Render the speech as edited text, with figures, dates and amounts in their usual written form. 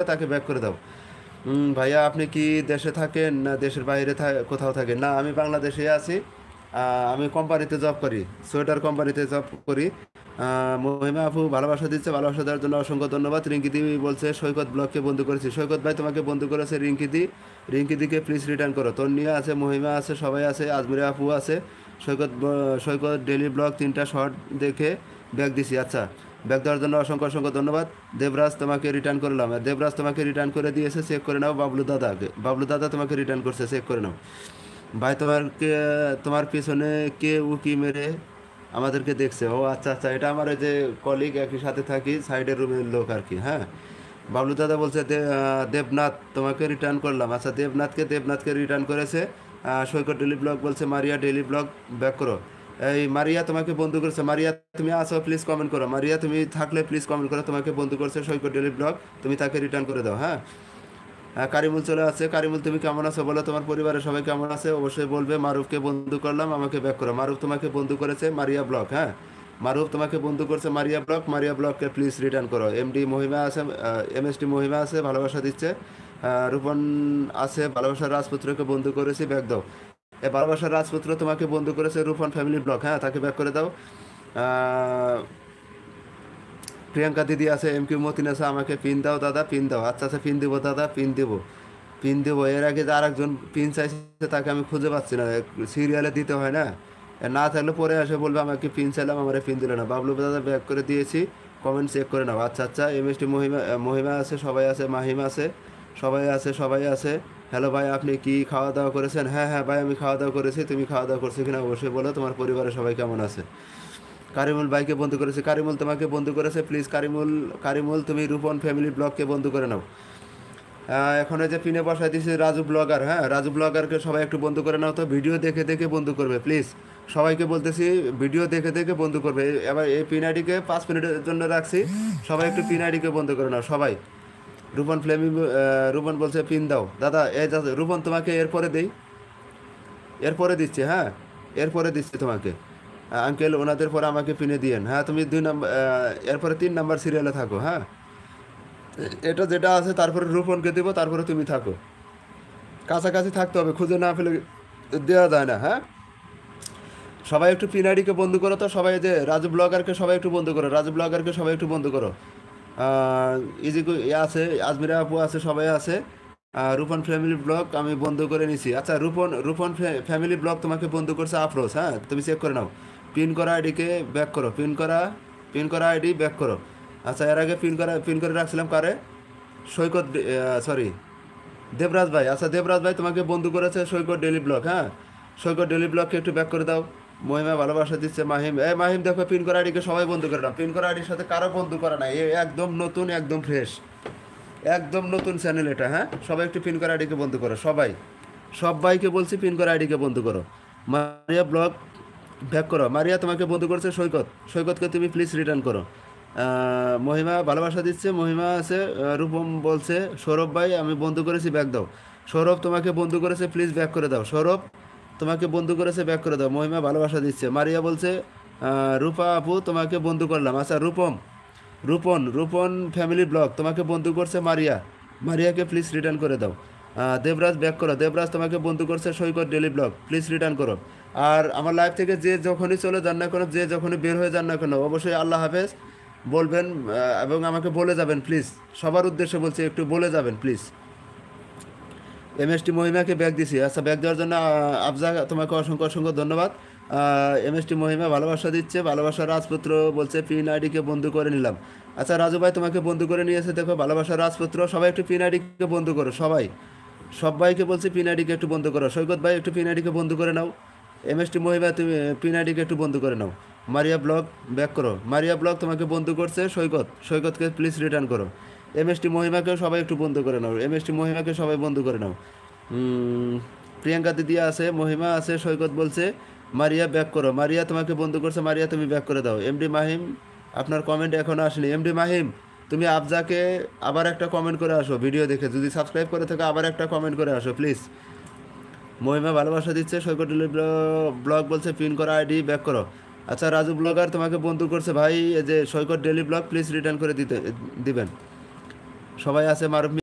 তাকে ব্যাক করে দাও। ভাইয়া আপনি কি দেশে থাকেন না দেশের বাইরে কোথাও থাকেন? না, আমি বাংলাদেশে আছি। আমি কোম্পানিতে জব করি, সোয়েটার কোম্পানিতে জব করি। মহিমা আপু ভালোবাসা দিচ্ছে, ভালোবাসা দেওয়ার জন্য অসংখ্য ধন্যবাদ। রিঙ্কিদি বলছে সৈকত ব্লগকে বন্ধু করেছি। সৈকত ভাই তোমাকে বন্ধু করেছে রিঙ্কিদি। রিঙ্কিদিকে প্লিজ রিটার্ন করো। তন্নিয়া আছে, মহিমা আছে, সবাই আছে, আজমিরা আপু আছে। সৈকত ডেলি ব্লগ 3টা শর্ট দেখে ব্যাগ দিছি। আচ্ছা, ব্যাগ দেওয়ার জন্য অসংখ্য অসংখ্য ধন্যবাদ। দেবরাজ তোমাকে রিটার্ন করলাম। দেবরাজ তোমাকে রিটার্ন করে দিয়েছে, চেক করে নাও। বাবলু দাদা তোমাকে রিটার্ন করছে, চেক করে নাও। ভাই তোমার পিছনে কে উকি মেরে আমাদেরকে দেখছে? ও আচ্ছা আচ্ছা, এটা আমার ওই যে কলিগ, একই সাথে থাকি, সাইডের রুমের লোক আর কি। হ্যাঁ, বাবলু দাদা বলছে দেবনাথ তোমাকে রিটার্ন করলাম। আচ্ছা, দেবনাথকে রিটার্ন করেছে। সৈকত ডেলি ব্লগ বলছে মারিয়া ডেলি ব্লগ ব্যাক করো। এই মারিয়া তোমাকে বন্ধু করেছে। মারিয়া তুমি আসো, প্লিজ কমেন্ট করো। মারিয়া তুমি থাকলে প্লিজ কমেন্ট করো। তোমাকে বন্ধু করছে সৈকত ডেলি ব্লগ, তুমি তাকে রিটার্ন করে দাও। হ্যাঁ, কারিমুল চলে আসছে। কারিমুল তুমি কেমন আছো বলো, তোমার পরিবারের সবাই কেমন আছে অবশ্যই বলবে। মারুফকে বন্ধু করলাম, আমাকে ব্যাক করো। মারুফ তোমাকে বন্ধু করেছে মারিয়া ব্লগ। হ্যাঁ, মারুফ তোমাকে বন্ধু করছে মারিয়া ব্লগ। মারিয়া ব্লগকে প্লিজ রিটার্ন করো। এমডি মহিমা আছে, এমএসটি মহিমা আছে, ভালোবাসা দিচ্ছে। রূপন আছে, ভালোবাসার রাজপুত্রকে বন্ধু করেছি, ব্যাক দাও। ভালোবাসার রাজপুত্র তোমাকে বন্ধু করেছে রূপন ফ্যামিলি ব্লগ। হ্যাঁ, তাকে ব্যাক করে দাও। প্রিয়াঙ্কা দিদি আছে, এম কিউ মতিন আছে, আমাকে পিন দাও দাদা, পিন দাও। আচ্ছা আচ্ছা, পিন দেবো দাদা, পিন দেবো। এর আগে যে আরেকজন পিন চাইছে তাকে আমি খুঁজে পাচ্ছি না, সিরিয়ালে দিতে হয় না। না থাকলে পরে এসে বলবে আমাকে পিন চাইলাম, আমার পিন দিল না। বাবলু দাদা ব্যাক করে দিয়েছি, কমেন্ট চেক করে নাও। আচ্ছা আচ্ছা, এমএসটি মহিমা আছে, সবাই আছে, মাহিম আছে, সবাই আছে। হ্যালো ভাই, আপনি কি খাওয়া দাওয়া করেছেন? হ্যাঁ হ্যাঁ ভাই, আমি খাওয়া দাওয়া করেছি। তুমি খাওয়া দাওয়া করছো কিনা অবশ্যই বলো। তোমার পরিবারের সবাই কেমন আছে? কারিমুল ভাইকে বন্ধু করেছে। কারিমুল তোমাকে বন্ধু করেছে, প্লিজ কারিমুল তুমি রূপন ফ্যামিলি ব্লগকে বন্ধু করে নাও। এখন এই যে পিনে বসাই দিয়েছি রাজু ব্লগার। হ্যাঁ, রাজু ব্লগারকে সবাই একটু বন্ধু করে নাও তো। ভিডিও দেখে দেখে বন্ধু করবে প্লিজ, সবাইকে বলতেছি ভিডিও দেখে দেখে বন্ধু করবে। এবার এই পিন আইডিকে 5 মিনিটের জন্য রাখছি, সবাই একটু পিন আইডিকে বন্ধ করে নাও সবাই। রূপন বলছে পিন দাও দাদা। রূপন তোমাকে এরপরে দিচ্ছি। হ্যাঁ, এরপরে দিচ্ছি তোমাকে। আঙ্কেল ওনাদের পরে আমাকে পিনে দিয়েন। হ্যাঁ, তুমি 2 নাম্বার, এরপরে 3 নাম্বার সিরিয়ালে থাকো। হ্যাঁ, এটা যেটা আছে তারপরে রূপনকে দেবো, তারপরে তুমি থাকো। কাছাকাছি থাকতে হবে, খুঁজে না ফেলে দেওয়া যায় না। হ্যাঁ, সবাই একটু পিনাডিকে বন্ধু করো তো। সবাই যে রাজু ব্লগারকে সবাই একটু বন্ধু করো, রাজু ব্লগারকে সবাই একটু বন্ধু করো। ইজি আছে, আজমিরা আপু আছে, সবাই আছে। রূপন ফ্যামিলি ব্লগ আমি বন্ধ করে নিছি। আচ্ছা, রূপন ফ্যামিলি ব্লগ তোমাকে বন্ধু করছে আফরোজ। হ্যাঁ, তুমি চেক করে নাও। পিন করা আইডিকে ব্যাক করো, পিন করা আইডি ব্যাক করো। আচ্ছা, এর আগে পিন করে রাখছিলাম কারে? সৈকত, সরি, দেবরাজ ভাই। আচ্ছা, দেবরাজ ভাই তোমাকে বন্ধু করেছে সৈকত ডেলি ব্লগ। হ্যাঁ, সৈকত ডেলি ব্লগকে একটু ব্যাক করে দাও। মহিমা ভালোবাসা দিচ্ছে। মাহিম দেখো, পিন করা আইডিকে সবাই বন্ধু করে দাও। পিন করা আইডির সাথে কারো বন্ধু করা নাই, এ একদম নতুন, একদম ফ্রেশ, একদম নতুন চ্যানেল এটা। হ্যাঁ, সবাই একটু পিন করা আইডিকে বন্ধু করো সবাইকে বলছি পিন করা আইডিকে বন্ধু করো। মারিয়া ব্লগ ব্যাক করো। মারিয়া তোমাকে বন্ধু করছে সৈকতকে তুমি প্লিজ রিটার্ন করো। মহিমা ভালোবাসা দিচ্ছে, মহিমা আছে। রূপম বলছে সৌরভ ভাই আমি বন্ধু করেছি, ব্যাক দাও। সৌরভ তোমাকে বন্ধু করেছে, প্লিজ ব্যাক করে দাও। সৌরভ তোমাকে বন্ধু করেছে, ব্যাক করে দাও। মহিমা ভালোবাসা দিচ্ছে। মারিয়া বলছে রূপা আপু তোমাকে বন্ধু করলাম। আচ্ছা, রূপন ফ্যামিলি ব্লগ তোমাকে বন্ধু করছে মারিয়াকে প্লিজ রিটার্ন করে দাও। দেবরাজ ব্যাক করো। দেবরাজ তোমাকে বন্ধু করছে সৈকত ডেলি ব্লগ, প্লিজ রিটার্ন করো। আর আমার লাইফ থেকে যে যখনই চলে যান না কেন, যে যখনই বের হয়ে যান না কেন, অবশ্যই আল্লাহ হাফেজ বলবেন, এবং আমাকে বলে যাবেন প্লিজ। সবার উদ্দেশ্যে বলছি, একটু বলে যাবেন প্লিজ। এমএসটি মহিমাকে ব্যাগ দিছি। আচ্ছা, ব্যাগ দেওয়ার জন্য আফজা তোমাকে অসংখ্য অসংখ্য ধন্যবাদ। এমএসটি মহিমা ভালোবাসা দিচ্ছে, ভালোবাসার রাজপুত্র বলছে পিন আইডিকে বন্ধু করে নিলাম। আচ্ছা, রাজু ভাই তোমাকে বন্ধু করে নিয়েছে, দেখো ভালোবাসার রাজপুত্র। সবাই একটু পিন আইডিকে বন্ধু করো, সবাইকে বলছি পিন আইডিকে একটু বন্ধু করো। সৈকত ভাই একটু পিন আইডিকে বন্ধু করে নাও। এমএসটি মহিমা তুমি পিন আইডিকে একটু বন্ধু করে নাও। মারিয়া ব্লগ ব্যাক করো। মারিয়া ব্লগ তোমাকে বন্ধু করছে সৈকতকে প্লিজ রিটার্ন করো। এমএসটি মহিমাকেও সবাই একটু বন্ধু করে নাও। এমএসটি মহিমাকে সবাই বন্ধু করে নাও। প্রিয়াঙ্কা দিদি আছে, মহিমা আছে, সৈকত বলছে মারিয়া ব্যাক করো। মারিয়া তোমাকে বন্ধু করছে, মারিয়া তুমি ব্যাক করে দাও। এমডি মাহিম আপনার কমেন্ট এখনও আসেনি। এমডি মাহিম তুমি আফজাকে আবার একটা কমেন্ট করে আসো, ভিডিও দেখে যদি সাবস্ক্রাইব করে থাকো আবার একটা কমেন্ট করে আসো প্লিজ। মহিমা ভালোবাসা দিচ্ছে। সৈকত ডেলি ব্লগ বলছে পিন করা আইডি ব্যাক করো। আচ্ছা, রাজু ব্লগার তোমাকে বন্ধু করছে ভাই, এই যে সৈকত ডেলি ব্লগ প্লিজ রিটার্ন করে দিবেন। সবাই আছে মারুফ